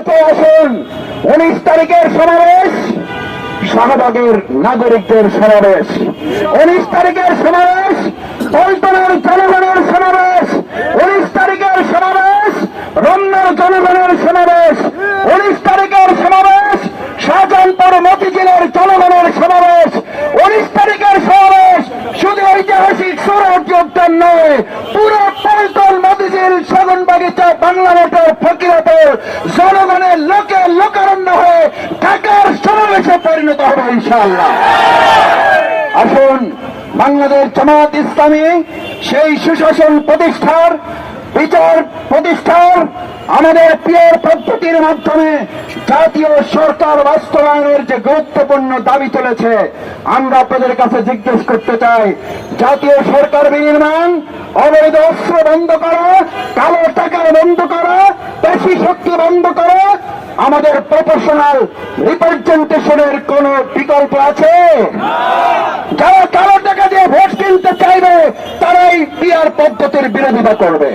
আজকে আসুন 19 তারিখের সমাবেশ শাহবাগের নাগরিকদের সমাবেশ, 19 তারিখের সমাবেশ পল্টনের জনগণের সমাবেশ, 19 তারিখের সমাবেশ রমনার জনগণের সমাবেশ, 19 তারিখের সমাবেশ শাহজাহানপুর মতিঝিলের জনগণের সমাবেশ, 19 তারিখের সমাবেশ শুধু ঐতিহাসিক সৌরভ উদ্যান নয়, পুরো পল্টন মতিঝিল শগুনবাগিচা বাংলা মোটর ফকিরাপুর জনগণের লোকে লোকারণ্য হয়ে ঢাকার সমাবেশে পরিণত হবে ইনশাআল্লাহ। আসুন বাংলাদেশ জামাত ইসলামী সেই সুশাসন প্রতিষ্ঠার, বিচার প্রতিষ্ঠার, আমাদের পিয়ার পদ্ধতির মাধ্যমে জাতীয় সরকার বাস্তবায়নের যে গুরুত্বপূর্ণ দাবি তুলেছে, আমরা আপনাদের কাছে জিজ্ঞেস করতে চাই, জাতীয় সরকার বিনির্মাণ, অবৈধ অস্ত্র বন্ধ করা, কালো টাকা বন্ধ করা, পেশি শক্তি বন্ধ করা, আমাদের প্রফেশনাল রিপ্রেজেন্টেশনের কোন বিকল্প আছে? যারা কালো টাকা দিয়ে ভোট কিনতে চাইবে তারাই পিয়ার পদ্ধতির বিরোধিতা করবে।